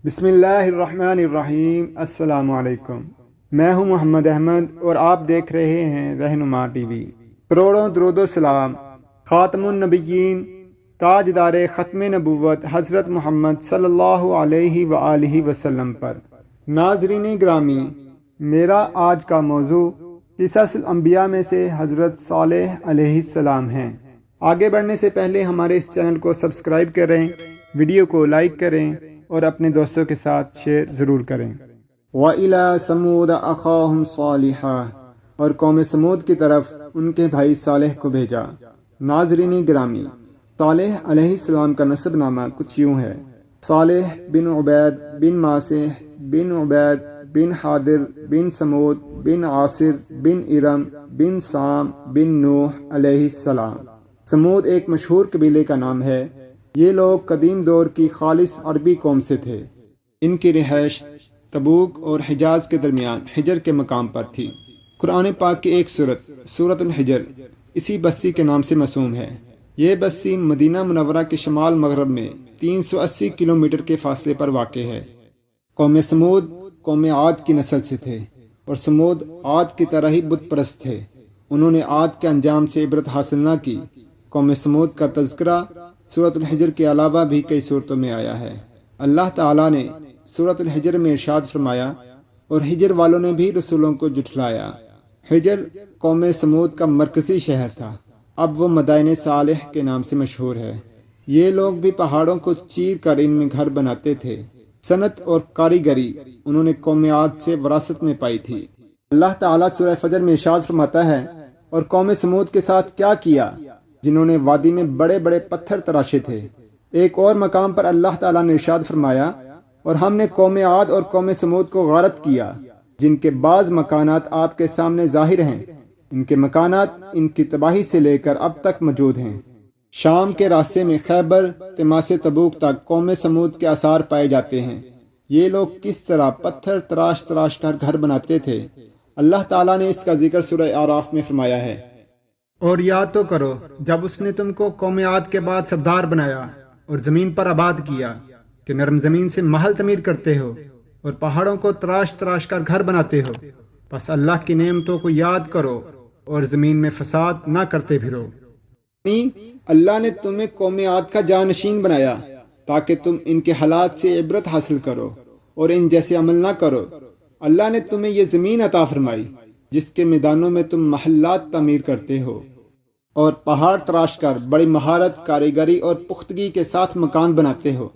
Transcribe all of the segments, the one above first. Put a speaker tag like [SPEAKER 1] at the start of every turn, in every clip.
[SPEAKER 1] بسم اللہ الرحمن الرحیم۔ السلام علیکم، میں ہوں محمد احمد اور آپ دیکھ رہے ہیں رہنما ٹی وی۔ کروڑوں درود و سلام خاتم النبیین، تاجدار ختم نبوت حضرت محمد صلی اللہ علیہ وآلہ وسلم پر۔ ناظرین گرامی، میرا آج کا موضوع قصص الانبیاء میں سے حضرت صالح علیہ السلام ہیں۔ آگے بڑھنے سے پہلے ہمارے اس چینل کو سبسکرائب کریں، ویڈیو کو لائک کریں اور اپنے دوستوں کے ساتھ شیئر ضرور کریں۔ وَإِلَى ثَمُودَ أَخَاهُمْ صَالِحًا، اور قوم سمود کی طرف ان کے بھائی صالح کو بھیجا۔ ناظرین گرامی، صالح علیہ السلام کا نسب نامہ کچھ یوں ہے: صالح بن عبید بن ماسح بن عبید بن حاضر بن سمود بن عاصر بن ارم بن سام بن نوح علیہ السلام۔ سمود ایک مشہور قبیلے کا نام ہے۔ یہ لوگ قدیم دور کی خالص عربی قوم سے تھے۔ ان کی رہائش تبوک اور حجاز کے درمیان حجر کے مقام پر تھی۔ قرآن پاک کی ایک سورۃ الحجر اسی بستی کے نام سے موسوم ہے۔ یہ بستی مدینہ منورہ کے شمال مغرب میں 380 کلومیٹر کے فاصلے پر واقع ہے۔ قوم سمود قوم عاد کی نسل سے تھے، اور سمود عاد کی طرح ہی بت پرست تھے۔ انہوں نے عاد کے انجام سے عبرت حاصل نہ کی۔ قوم سمود کا تذکرہ سورۃ الحجر کے علاوہ بھی کئی صورتوں میں آیا ہے۔ اللہ تعالیٰ نے سورۃ الحجر میں ارشاد فرمایا، اور حجر والوں نے بھی رسولوں کو جھٹلایا۔ حجر قوم سمود کا مرکزی شہر تھا، اب وہ مدائن صالح کے نام سے مشہور ہے۔ یہ لوگ بھی پہاڑوں کو چیر کر ان میں گھر بناتے تھے۔ صنعت اور کاریگری انہوں نے قوم عاد سے وراثت میں پائی تھی۔ اللہ تعالیٰ سورہ فجر میں ارشاد فرماتا ہے، اور قوم سمود کے ساتھ کیا کیا جنہوں نے وادی میں بڑے بڑے پتھر تراشے تھے۔ ایک اور مقام پر اللہ تعالیٰ نے ارشاد فرمایا، اور ہم نے قوم عاد اور قوم سمود کو غارت کیا، جن کے بعض مکانات آپ کے سامنے ظاہر ہیں۔ ان کے مکانات ان کی تباہی سے لے کر اب تک موجود ہیں۔ شام کے راستے میں خیبر تماس تبوک تک قوم سمود کے آثار پائے جاتے ہیں۔ یہ لوگ کس طرح پتھر تراش تراش کر گھر بناتے تھے، اللہ تعالیٰ نے اس کا ذکر سورہ اعراف میں فرمایا ہے۔ اور یاد تو کرو جب اس نے تم کو قوم عاد کے بعد سردار بنایا اور زمین پر آباد کیا کہ نرم زمین سے محل تعمیر کرتے ہو اور پہاڑوں کو تراش تراش کر گھر بناتے ہو۔ بس اللہ کی نعمتوں کو یاد کرو اور زمین میں فساد نہ کرتے پھرو۔ اللہ نے تمہیں قوم عاد کا جانشین بنایا تاکہ تم ان کے حالات سے عبرت حاصل کرو اور ان جیسے عمل نہ کرو۔ اللہ نے تمہیں یہ زمین عطا فرمائی جس کے میدانوں میں تم محلات تعمیر کرتے ہو اور پہاڑ تراش کر بڑی مہارت، کاریگری اور پختگی کے ساتھ مکان بناتے ہو۔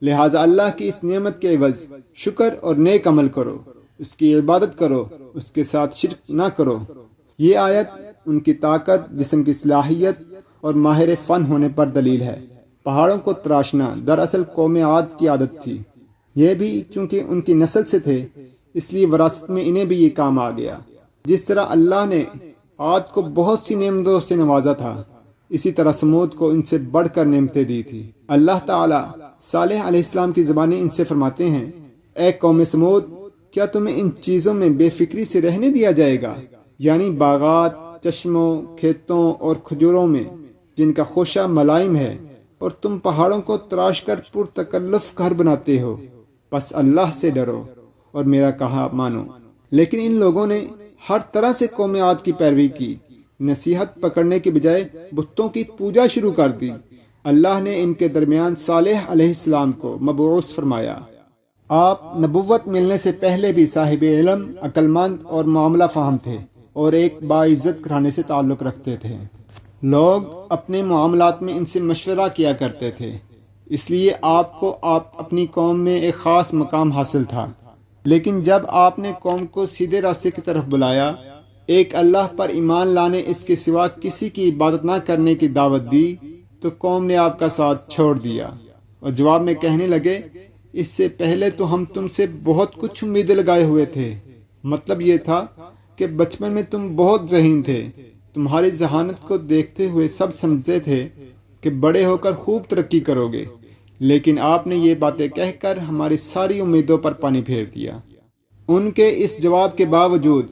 [SPEAKER 1] لہٰذا اللہ کی اس نعمت کے عوض شکر اور نیک عمل کرو، اس کی عبادت کرو، اس کے ساتھ شرک نہ کرو۔ یہ آیت ان کی طاقت، جسم کی صلاحیت اور ماہر فن ہونے پر دلیل ہے۔ پہاڑوں کو تراشنا دراصل قوم عاد کی عادت تھی۔ یہ بھی چونکہ ان کی نسل سے تھے، اس لیے وراثت میں انہیں بھی یہ کام آ گیا۔ جس طرح اللہ نے عاد کو بہت سی نعمتوں سے نوازا تھا، اسی طرح سمود کو ان سے بڑھ کر نعمتیں دی تھی۔ اللہ تعالیٰ صالح علیہ السلام کی زبانی ان سے فرماتے ہیں، اے قوم سمود، کیا تمہیں ان چیزوں میں بے فکری سے رہنے دیا جائے گا، یعنی باغات، چشموں، کھیتوں اور کھجوروں میں جن کا خوشہ ملائم ہے، اور تم پہاڑوں کو تراش کر پرتکلف گھر بناتے ہو۔ بس اللہ سے ڈرو اور میرا کہا مانو۔ لیکن ان لوگوں نے ہر طرح سے قوم عاد کی پیروی کی، نصیحت پکڑنے کے بجائے بتوں کی پوجا شروع کر دی۔ اللہ نے ان کے درمیان صالح علیہ السلام کو مبعوث فرمایا۔ آپ نبوت ملنے سے پہلے بھی صاحب علم، عقل مند اور معاملہ فہم تھے، اور ایک باعزت گھرانے سے تعلق رکھتے تھے۔ لوگ اپنے معاملات میں ان سے مشورہ کیا کرتے تھے، اس لیے آپ کو اپنی قوم میں ایک خاص مقام حاصل تھا۔ لیکن جب آپ نے قوم کو سیدھے راستے کی طرف بلایا، ایک اللہ پر ایمان لانے، اس کے سوا کسی کی عبادت نہ کرنے کی دعوت دی، تو قوم نے آپ کا ساتھ چھوڑ دیا اور جواب میں کہنے لگے، اس سے پہلے تو ہم تم سے بہت کچھ امیدیں لگائے ہوئے تھے۔ مطلب یہ تھا کہ بچپن میں تم بہت ذہین تھے، تمہاری ذہانت کو دیکھتے ہوئے سب سمجھتے تھے کہ بڑے ہو کر خوب ترقی کرو گے، لیکن آپ نے یہ باتیں کہہ کر ہماری ساری امیدوں پر پانی پھیر دیا۔ ان کے اس جواب کے باوجود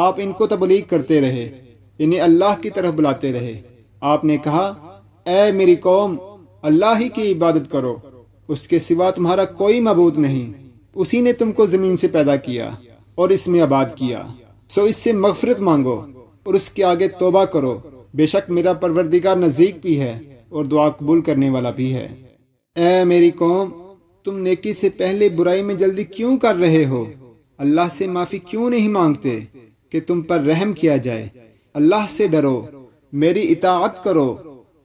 [SPEAKER 1] آپ ان کو تبلیغ کرتے رہے، انہیں اللہ کی طرف بلاتے رہے۔ آپ نے کہا، اے میری قوم، اللہ ہی کی عبادت کرو اس کے سوا تمہارا کوئی معبود نہیں، اسی نے تم کو زمین سے پیدا کیا اور اس میں آباد کیا، سو اس سے مغفرت مانگو اور اس کے آگے توبہ کرو، بے شک میرا پروردگار نزدیک بھی ہے اور دعا قبول کرنے والا بھی ہے۔ اے میری قوم، تم نیکی سے پہلے برائی میں جلدی کیوں کر رہے ہو؟ اللہ سے معافی کیوں نہیں مانگتے کہ تم پر رحم کیا جائے؟ اللہ سے ڈرو، میری اطاعت کرو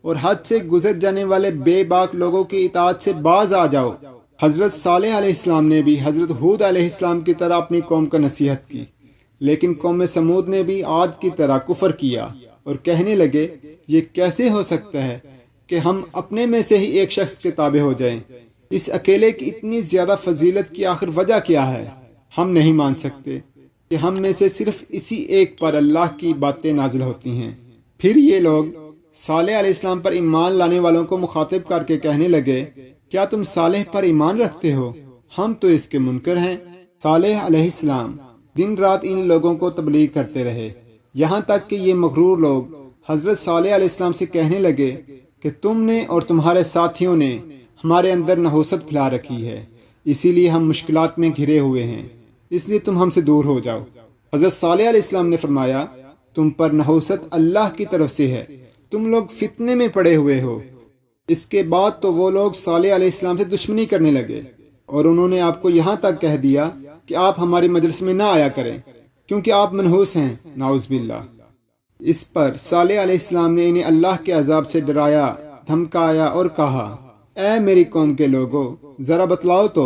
[SPEAKER 1] اور حد سے گزر جانے والے بے باک لوگوں کی اطاعت سے باز آ جاؤ۔ حضرت صالح علیہ السلام نے بھی حضرت ہود علیہ السلام کی طرح اپنی قوم کا نصیحت کی، لیکن قوم سمود نے بھی عاد کی طرح کفر کیا اور کہنے لگے یہ کیسے ہو سکتا ہے کہ ہم اپنے میں سے ہی ایک شخص کے تابع ہو جائیں؟ اس اکیلے کی اتنی زیادہ فضیلت کی آخر وجہ کیا ہے؟ ہم نہیں مان سکتے کہ ہم میں سے صرف اسی ایک پر اللہ کی باتیں نازل ہوتی ہیں۔ پھر یہ لوگ صالح علیہ السلام پر ایمان لانے والوں کو مخاطب کر کے کہنے لگے کیا تم صالح پر ایمان رکھتے ہو؟ ہم تو اس کے منکر ہیں۔ صالح علیہ السلام دن رات ان لوگوں کو تبلیغ کرتے رہے، یہاں تک کہ یہ مغرور لوگ حضرت صالح علیہ السلام سے کہنے لگے کہ تم نے اور تمہارے ساتھیوں نے ہمارے اندر نحوست پھیلا رکھی ہے، اسی لیے ہم مشکلات میں گھرے ہوئے ہیں، اس لیے تم ہم سے دور ہو جاؤ۔ حضرت صالح علیہ السلام نے فرمایا تم پر نحوست اللہ کی طرف سے ہے، تم لوگ فتنے میں پڑے ہوئے ہو۔ اس کے بعد تو وہ لوگ صالح علیہ السلام سے دشمنی کرنے لگے اور انہوں نے آپ کو یہاں تک کہہ دیا کہ آپ ہماری مجلس میں نہ آیا کریں کیونکہ آپ منحوس ہیں، نعوذ باللہ۔ اس پر صالح علیہ السلام نے انہیں اللہ کے عذاب سے ڈرایا، دھمکایا اور کہا اے میری قوم کے لوگوں، ذرا بتلاؤ تو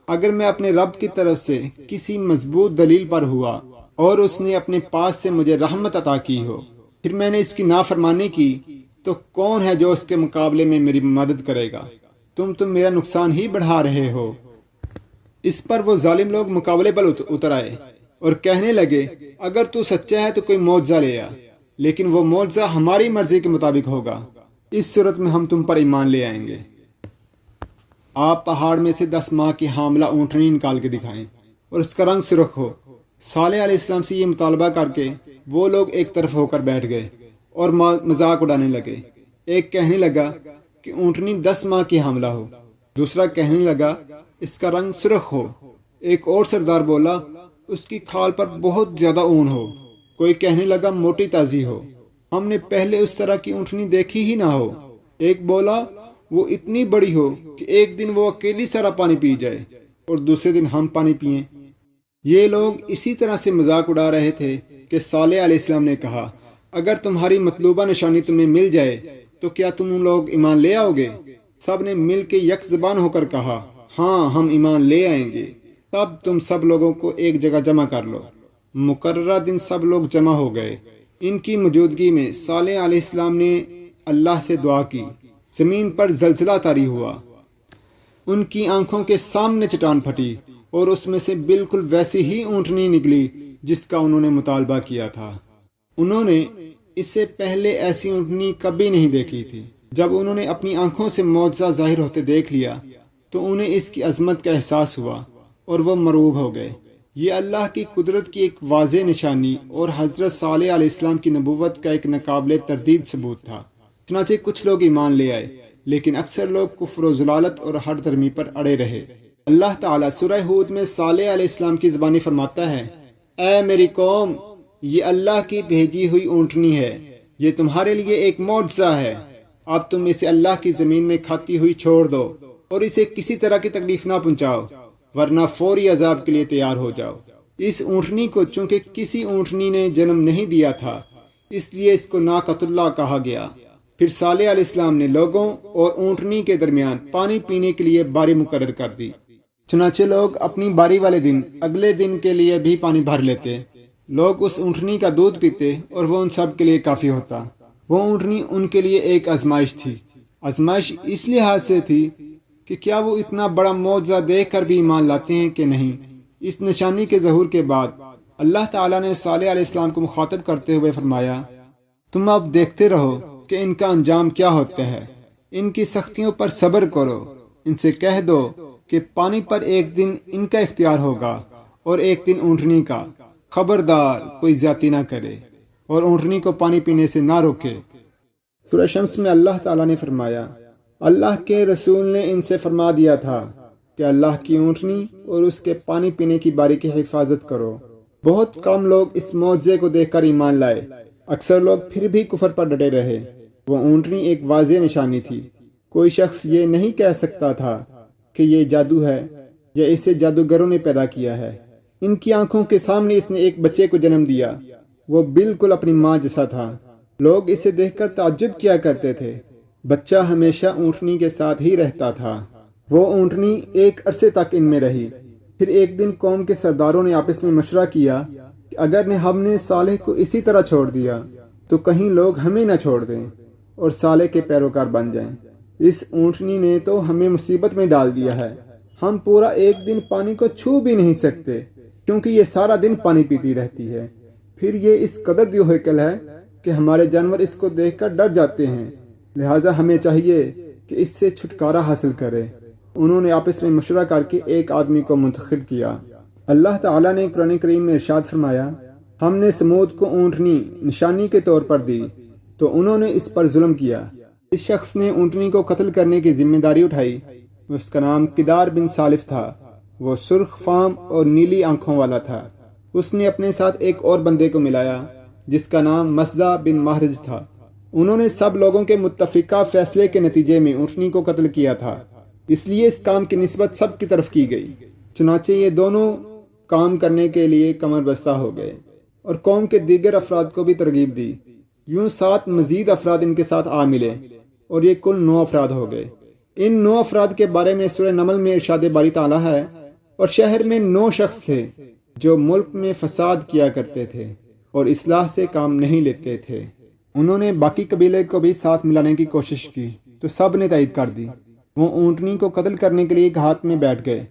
[SPEAKER 1] اگر میں اپنے رب کی طرف سے کسی مضبوط دلیل پر ہوا اور اس نے اپنے پاس سے مجھے رحمت عطا کی ہو، پھر میں نے اس کی نافرمانی کی، تو کون ہے جو اس کے مقابلے میں میری مدد کرے گا؟ تم میرا نقصان ہی بڑھا رہے ہو۔ اس پر وہ ظالم لوگ مقابلے پر اتر آئے اور کہنے لگے اگر تو سچا ہے تو کوئی معجزہ لے آ، لیکن وہ معجزہ ہماری مرضی کے مطابق ہوگا، اس صورت میں ہم تم پر ایمان لے آئیں گے۔ آپ پہاڑ میں سے 10 ماہ کی حاملہ اونٹنی نکال کے دکھائیں اور اس کا رنگ سرخ ہو۔ صالح علیہ السلام سے یہ مطالبہ کر کے وہ لوگ ایک طرف ہو کر بیٹھ گئے اور مذاق اڑانے لگے۔ ایک کہنے لگا کہ اونٹنی 10 ماہ کی حاملہ ہو، دوسرا کہنے لگا اس کا رنگ سرخ ہو، ایک اور سردار بولا اس کی کھال پر بہت زیادہ اون ہو، کوئی کہنے لگا موٹی تازی ہو، ہم نے پہلے اس طرح کی اونٹنی دیکھی ہی نہ ہو، ایک بولا وہ اتنی بڑی ہو کہ ایک دن وہ اکیلی سارا پانی پی جائے اور دوسرے دن ہم پانی پئیں۔ یہ لوگ اسی طرح سے مذاق اڑا رہے تھے کہ صالح علیہ السلام نے کہا اگر تمہاری مطلوبہ نشانی تمہیں مل جائے تو کیا تم لوگ ایمان لے آؤ گے؟ سب نے مل کے یک زبان ہو کر کہا ہاں ہم ایمان لے آئیں گے۔ تب تم سب لوگوں کو ایک جگہ جمع کر لو۔ مقررہ دن سب لوگ جمع ہو گئے۔ ان کی موجودگی میں صالح علیہ السلام نے اللہ سے دعا کی، زمین پر زلزلہ طاری ہوا، ان کی آنکھوں کے سامنے چٹان پھٹی اور اس میں سے بالکل ویسی ہی اونٹنی نکلی جس کا انہوں نے مطالبہ کیا تھا۔ انہوں نے اس سے پہلے ایسی اونٹنی کبھی نہیں دیکھی تھی۔ جب انہوں نے اپنی آنکھوں سے معجزہ ظاہر ہوتے دیکھ لیا تو انہیں اس کی عظمت کا احساس ہوا اور وہ مرعوب ہو گئے۔ یہ اللہ کی قدرت کی ایک واضح نشانی اور حضرت صالح علیہ السلام کی نبوت کا ایک ناقابل تردید ثبوت تھا۔ چنانچہ کچھ لوگ ایمان لے آئے لیکن اکثر لوگ کفر و ضلالت اور ہر درمی پر اڑے رہے۔ اللہ تعالیٰ سورہ ہود میں صالح علیہ السلام کی زبانی فرماتا ہے اے میری قوم، یہ اللہ کی بھیجی ہوئی اونٹنی ہے، یہ تمہارے لیے ایک معجزہ ہے، اب تم اسے اللہ کی زمین میں کھاتی ہوئی چھوڑ دو اور اسے کسی طرح کی تکلیف نہ پہنچاؤ ورنہ فوری عذاب کے لیے تیار ہو جاؤ۔ اس اونٹنی کو چونکہ کسی اونٹنی نے جنم نہیں دیا تھا اس لیے اس کو ناقۃ اللہ کہا گیا۔ پھر صالح علیہ السلام نے لوگوں اور اونٹنی کے درمیان پانی پینے کے لیے باری مقرر کر دی، چنانچہ لوگ اپنی باری والے دن اگلے دن کے لیے بھی پانی بھر لیتے، لوگ اس اونٹنی کا دودھ پیتے اور وہ ان سب کے لیے کافی ہوتا۔ وہ اونٹنی ان کے لیے ایک آزمائش تھی۔ آزمائش اس لحاظ سے تھی کہ کیا وہ اتنا بڑا معجزہ دیکھ کر بھی ایمان لاتے ہیں کہ نہیں۔ اس نشانی کے ظہور کے بعد اللہ تعالیٰ نے صالح علیہ السلام کو مخاطب کرتے ہوئے فرمایا تم اب دیکھتے رہو کہ ان کا انجام کیا ہوتا ہے، ان کی سختیوں پر صبر کرو، ان سے کہہ دو کہ پانی پر ایک دن ان کا اختیار ہوگا اور ایک دن اونٹنی کا، خبردار کوئی زیادتی نہ کرے اور اونٹنی کو پانی پینے سے نہ روکے۔ سورہ شمس میں اللہ تعالیٰ نے فرمایا اللہ کے رسول نے ان سے فرما دیا تھا کہ اللہ کی اونٹنی اور اس کے پانی پینے کی باری کی حفاظت کرو۔ بہت کم لوگ اس معجزے کو دیکھ کر ایمان لائے، اکثر لوگ پھر بھی کفر پر ڈٹے رہے۔ وہ اونٹنی ایک واضح نشانی تھی، کوئی شخص یہ نہیں کہہ سکتا تھا کہ یہ جادو ہے یا اسے جادوگروں نے پیدا کیا ہے۔ ان کی آنکھوں کے سامنے اس نے ایک بچے کو جنم دیا، وہ بالکل اپنی ماں جیسا تھا۔ لوگ اسے دیکھ کر تعجب کیا کرتے تھے۔ بچہ ہمیشہ اونٹنی کے ساتھ ہی رہتا تھا۔ وہ اونٹنی ایک عرصے تک ان میں رہی۔ پھر ایک دن قوم کے سرداروں نے آپس میں مشورہ کیا کہ اگر ہم نے صالح کو اسی طرح چھوڑ دیا تو کہیں لوگ ہمیں نہ چھوڑ دیں اور صالح کے پیروکار بن جائیں۔ اس اونٹنی نے تو ہمیں مصیبت میں ڈال دیا ہے، ہم پورا ایک دن پانی کو چھو بھی نہیں سکتے کیونکہ یہ سارا دن پانی پیتی رہتی ہے۔ پھر یہ اس قدر دیوہیکل ہے کہ ہمارے جانور اس کو دیکھ کر ڈر جاتے ہیں، لہٰذا ہمیں چاہیے کہ اس سے چھٹکارا حاصل کرے۔ انہوں نے آپس میں مشورہ کر کے ایک آدمی کو منتخب کیا۔ اللہ تعالیٰ نے قرآن کریم میں ارشاد فرمایا، ہم نے سمود کو اونٹنی نشانی کے طور پر دی تو انہوں نے اس پر ظلم کیا۔ اس شخص نے اونٹنی کو قتل کرنے کی ذمہ داری اٹھائی۔ اس کا نام کدار بن سالف تھا۔ وہ سرخ فام اور نیلی آنکھوں والا تھا۔ اس نے اپنے ساتھ ایک اور بندے کو ملایا جس کا نام مصدع بن مہرج تھا۔ انہوں نے سب لوگوں کے متفقہ فیصلے کے نتیجے میں اونٹنی کو قتل کیا تھا، اس لیے اس کام کی نسبت سب کی طرف کی گئی۔ چنانچہ یہ دونوں کام کرنے کے لیے کمر بستہ ہو گئے اور قوم کے دیگر افراد کو بھی ترغیب دی۔ یوں 7 مزید افراد ان کے ساتھ آ ملے اور یہ کل 9 افراد ہو گئے۔ ان 9 افراد کے بارے میں سورہ نمل میں ارشاد باری تعالیٰ ہے، اور شہر میں 9 شخص تھے جو ملک میں فساد کیا کرتے تھے اور اصلاح سے کام نہیں لیتے تھے۔ انہوں نے باقی قبیلے کو بھی ساتھ ملانے کی کوشش کی تو سب نے تائید کر دی۔ وہ اونٹنی کو قتل کرنے کے لیے گھات میں بیٹھ گئے۔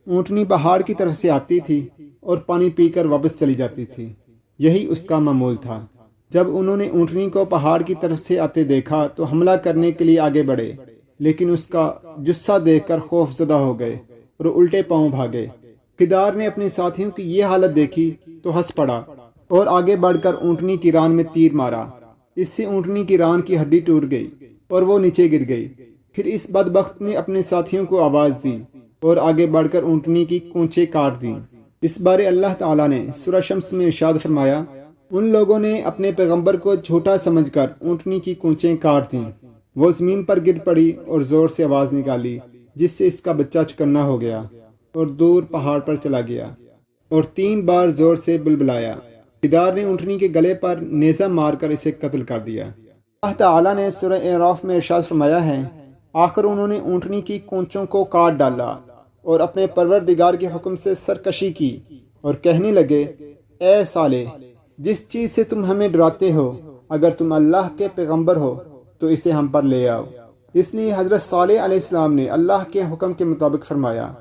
[SPEAKER 1] اونٹنی پہاڑ کی طرف سے آتی تھی اور پانی پی کر واپس چلی جاتی تھی، یہی اس کا معمول تھا۔ جب انہوں نے اونٹنی کو پہاڑ کی طرف سے آتے دیکھا تو حملہ کرنے کے لیے آگے بڑھے، لیکن اس کا جثہ دیکھ کر خوف زدہ ہو گئے اور الٹے پاؤں بھاگے۔ کدار نے اپنے ساتھیوں کی یہ حالت دیکھی تو ہنس پڑا اور آگے بڑھ کر اونٹنی کی ران میں تیر مارا۔ اس سے اونٹنی کی ران کی ہڈی ٹوٹ گئی اور وہ نیچے گر گئی۔ پھر اس بدبخت نے اپنے ساتھیوں کو آواز دی اور آگے بڑھ کر اونٹنی کی کونچیں کاٹ دیں۔ اس بارے اللہ تعالیٰ نے سورہ شمس میں ارشاد فرمایا، ان لوگوں نے اپنے پیغمبر کو جھوٹا سمجھ کر اونٹنی کی کونچیں کاٹ دیں۔ وہ زمین پر گر پڑی اور زور سے آواز نکالی جس سے اس کا بچہ چکنا ہو گیا اور دور پہاڑ پر چلا گیا اور 3 بار زور سے بلبلایا۔ کدار نے اونٹنی کے گلے پر نیزہ مار کر اسے قتل کر دیا۔ اللہ تعالیٰ نے سورہ اعراف میں ارشاد فرمایا ہے، آخر انہوں نے اونٹنی کی کونچوں کو کاٹ ڈالا اور اپنے پروردگار کے حکم سے سرکشی کی اور کہنے لگے، اے صالح، جس چیز سے تم ہمیں ڈراتے ہو، اگر تم اللہ کے پیغمبر ہو تو اسے ہم پر لے آؤ۔ اس لیے حضرت صالح علیہ السلام نے اللہ کے حکم کے مطابق فرمایا،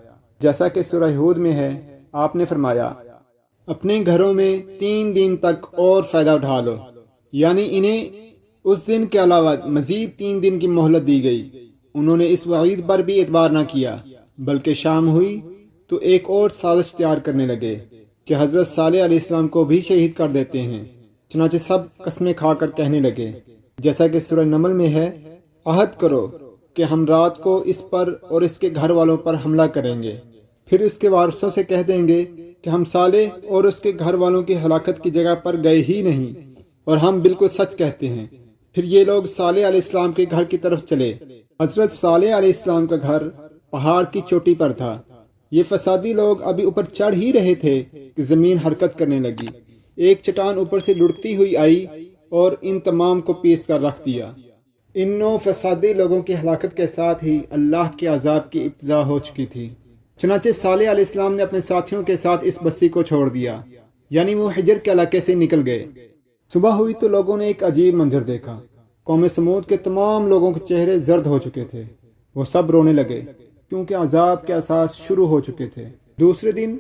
[SPEAKER 1] جیسا کہ سورہ ہود میں ہے۔ آپ نے فرمایا، اپنے گھروں میں 3 دن تک اور فائدہ اٹھا لو، یعنی انہیں اس دن کے علاوہ مزید 3 دن کی مہلت دی گئی۔ انہوں نے اس وعید پر بھی اعتبار نہ کیا، بلکہ شام ہوئی تو ایک اور سازش تیار کرنے لگے کہ حضرت صالح علیہ السلام کو بھی شہید کر دیتے ہیں۔ چنانچہ سب قسمیں کھا کر کہنے لگے، جیسا کہ سورہ نمل میں ہے، عہد کرو کہ ہم رات کو اس پر اور اس کے گھر والوں پر حملہ کریں گے، پھر اس کے وارثوں سے کہہ دیں گے کہ ہم صالح اور اس کے گھر والوں کی ہلاکت کی جگہ پر گئے ہی نہیں اور ہم بالکل سچ کہتے ہیں۔ پھر یہ لوگ صالح علیہ السلام کے گھر کی طرف چلے۔ حضرت صالح علیہ السلام کا گھر پہاڑ کی چوٹی پر تھا۔ یہ فسادی لوگ ابھی اوپر چڑھ ہی رہے تھے کہ زمین حرکت کرنے لگی۔ ایک چٹان اوپر سے لڑکتی ہوئی آئی اور ان تمام کو پیس کر رکھ دیا۔ ان 9 فسادی لوگوں کی ہلاکت کے ساتھ ہی اللہ کے عذاب کی ابتدا ہو چکی تھی۔ چنانچہ صالح علیہ السلام نے اپنے ساتھیوں کے ساتھ اس بستی کو چھوڑ دیا، یعنی وہ حجر کے علاقے سے نکل گئے۔ صبح ہوئی تو لوگوں نے ایک عجیب منظر دیکھا۔ قوم سمود کے تمام لوگوں کے چہرے زرد ہو چکے تھے۔ وہ سب رونے لگے کیونکہ عذاب کے احساس شروع ہو چکے تھے۔ دوسرے دن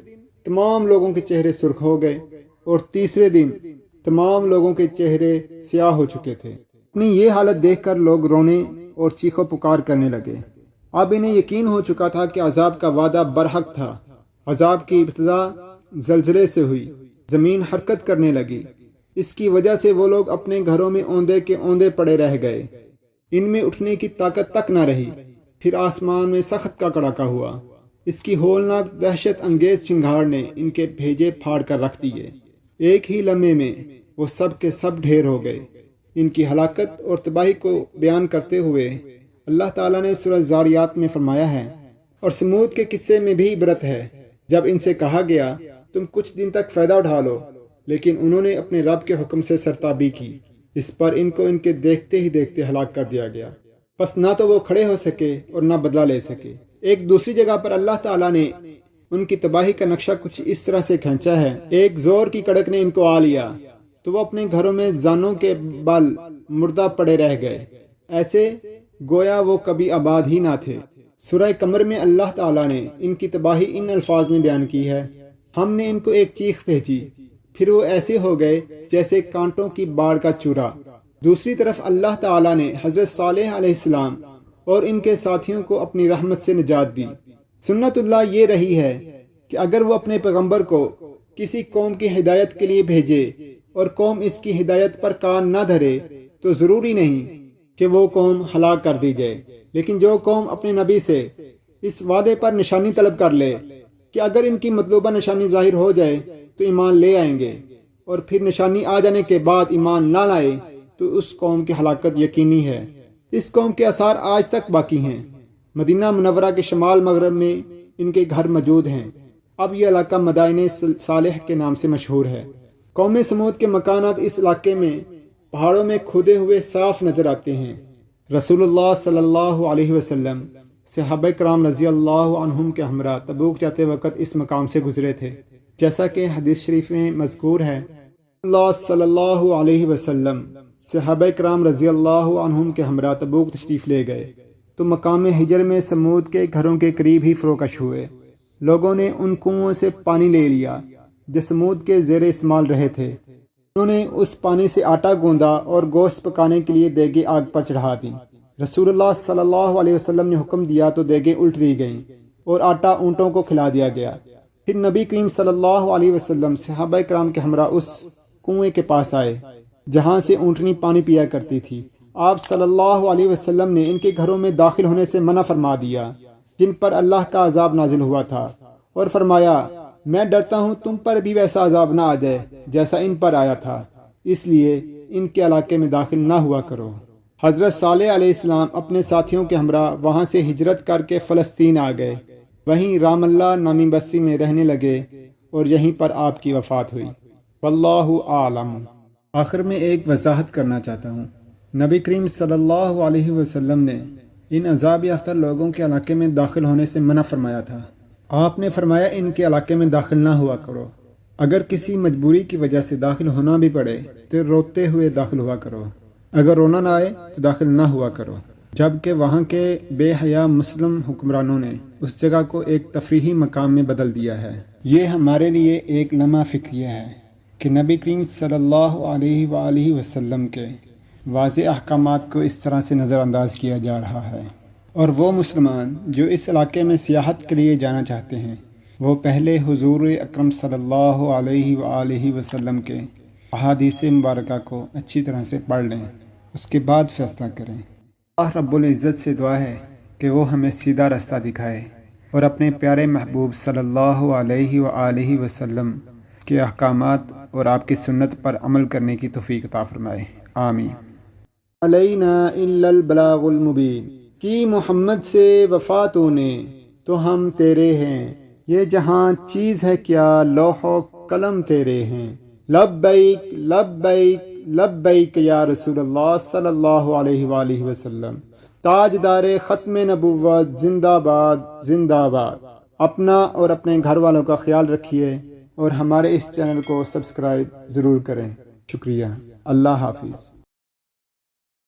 [SPEAKER 1] تمام لوگوں کے چہرے سرخ ہو گئے اور تیسرے دن تمام لوگوں کے چہرے سیاہ ہو چکے تھے۔ اپنی یہ حالت دیکھ کر لوگ رونے اور چیخ و پکار کرنے لگے۔ اب انہیں یقین ہو چکا تھا کہ عذاب کا وعدہ برحق تھا۔ عذاب کی ابتدا زلزلے سے ہوئی، زمین حرکت کرنے لگی۔ اس کی وجہ سے وہ لوگ اپنے گھروں میں اوندے کے اوندے پڑے رہ گئے۔ ان میں اٹھنے کی طاقت تک نہ رہی۔ پھر آسمان میں سخت کا کڑاکا ہوا، اس کی ہولناک دہشت انگیز چنگھاڑ نے ان کے بھیجے پھاڑ کر رکھ دیے۔ ایک ہی لمحے میں وہ سب کے سب ڈھیر ہو گئے۔ ان کی ہلاکت اور تباہی کو بیان کرتے ہوئے اللہ تعالیٰ نے سورہ زاریات میں فرمایا ہے، اور سمود کے قصے میں بھی عبرت ہے، جب ان سے کہا گیا تم کچھ دن تک فائدہ اٹھا لو، لیکن انہوں نے اپنے رب کے حکم سے سرتابی کی، اس پر ان کو ان کے دیکھتے ہی دیکھتے ہلاک کر دیا گیا۔ پس نہ تو وہ کھڑے ہو سکے اور نہ بدلہ لے سکے۔ ایک دوسری جگہ پر اللہ تعالیٰ نے ان کی تباہی کا نقشہ کچھ اس طرح سے کھینچا ہے، ایک زور کی کڑک نے ان کو آ لیا تو وہ اپنے گھروں میں زانوں کے بل مردہ پڑے رہ گئے، ایسے گویا وہ کبھی آباد ہی نہ تھے۔ سورہ قمر میں اللہ تعالیٰ نے ان کی تباہی ان الفاظ میں بیان کی ہے، ہم نے ان کو ایک چیخ بھیجی، پھر وہ ایسے ہو گئے جیسے کانٹوں کی باڑ کا چورا۔ دوسری طرف اللہ تعالیٰ نے حضرت صالح علیہ السلام اور ان کے ساتھیوں کو اپنی رحمت سے نجات دی۔ سنت اللہ یہ رہی ہے کہ اگر وہ اپنے پیغمبر کو کسی قوم کی ہدایت کے لیے بھیجے اور قوم اس کی ہدایت پر کان نہ دھرے تو ضروری نہیں کہ وہ قوم ہلاک کر دی جائے، لیکن جو قوم اپنے نبی سے اس وعدے پر نشانی طلب کر لے کہ اگر ان کی مطلوبہ نشانی ظاہر ہو جائے تو ایمان لے آئیں گے، اور پھر نشانی آ جانے کے بعد ایمان نہ لائے تو اس قوم کی ہلاکت یقینی ہے۔ اس قوم کے آثار آج تک باقی ہیں۔ مدینہ منورہ کے شمال مغرب میں ان کے گھر موجود ہیں۔ اب یہ علاقہ مدائن صالح کے نام سے مشہور ہے۔ قوم سمود کے مکانات اس علاقے میں پہاڑوں میں کھودے ہوئے صاف نظر آتے ہیں۔ رسول اللہ صلی اللہ علیہ وسلم صحابہ کرام رضی اللہ عنہم کے ہمراہ تبوک جاتے وقت اس مقام سے گزرے تھے، جیسا کہ حدیث شریف میں مذکور ہے۔ اللہ صلی اللہ علیہ وسلم صحابہ کرام رضی اللہ عنہم کے ہمراہ تبوک تشریف لے گئے تو مقام ہجر میں سمود کے گھروں کے قریب ہی فروکش ہوئے۔ لوگوں نے ان کنوؤں سے پانی لے لیا جو سمود کے زیر استعمال رہے تھے۔ انہوں نے اس پانی سے آٹا گوندا اور گوشت پکانے کے لیے دیگیں آگ پر چڑھا دیں۔ رسول اللہ صلی اللہ علیہ وسلم نے حکم دیا تو دیگیں الٹ دی گئیں اور آٹا اونٹوں کو کھلا دیا گیا۔ پھر نبی کریم صلی اللہ علیہ وسلم صحابہ کرام کے ہمراہ اس کنویں کے پاس آئے جہاں سے اونٹنی پانی پیا کرتی تھی۔ آپ صلی اللہ علیہ وسلم نے ان کے گھروں میں داخل ہونے سے منع فرما دیا جن پر اللہ کا عذاب نازل ہوا تھا، اور فرمایا میں ڈرتا ہوں تم پر بھی ویسا عذاب نہ آ جائے جیسا ان پر آیا تھا، اس لیے ان کے علاقے میں داخل نہ ہوا کرو۔ حضرت صالح علیہ السلام اپنے ساتھیوں کے ہمراہ وہاں سے ہجرت کر کے فلسطین آ گئے، وہیں رام اللہ نامی بستی میں رہنے لگے اور یہیں پر آپ کی وفات ہوئی۔ واللہ اعلم۔ آخر میں ایک وضاحت کرنا چاہتا ہوں، نبی کریم صلی اللہ علیہ وسلم نے ان عذاب یافتہ لوگوں کے علاقے میں داخل ہونے سے منع فرمایا تھا۔ آپ نے فرمایا ان کے علاقے میں داخل نہ ہوا کرو، اگر کسی مجبوری کی وجہ سے داخل ہونا بھی پڑے تو روتے ہوئے داخل ہوا کرو، اگر رونا نہ آئے تو داخل نہ ہوا کرو۔ جبکہ وہاں کے بے حیا مسلم حکمرانوں نے اس جگہ کو ایک تفریحی مقام میں بدل دیا ہے۔ یہ ہمارے لیے ایک لمحہ فکریہ ہے کہ نبی کریم صلی اللہ علیہ وآلہ وسلم کے واضح احکامات کو اس طرح سے نظر انداز کیا جا رہا ہے، اور وہ مسلمان جو اس علاقے میں سیاحت کے لیے جانا چاہتے ہیں وہ پہلے حضور اکرم صلی اللہ علیہ وآلہ وسلم کے احادیث مبارکہ کو اچھی طرح سے پڑھ لیں، اس کے بعد فیصلہ کریں۔ اللہ رب العزت سے دعا ہے کہ وہ ہمیں سیدھا رستہ دکھائے اور اپنے پیارے محبوب صلی اللہ علیہ وآلہ وسلم کے احکامات اور آپ کی سنت پر عمل کرنے کی توفیق عطا فرمائے، آمین۔ علینا الا البلاغ المبین، کی محمد سے وفا تو نے تو ہم تیرے ہیں، یہ جہاں چیز ہے کیا لوح و قلم تیرے ہیں، لبیک لبیک لبیک یا رسول اللہ صلی اللہ علیہ وآلہ وسلم، تاجدار ختم نبوت زندہ باد زندہ باد۔ اپنا اور اپنے گھر والوں کا خیال رکھیے اور ہمارے اس چینل کو سبسکرائب ضرور کریں۔ شکریہ۔ اللہ حافظ۔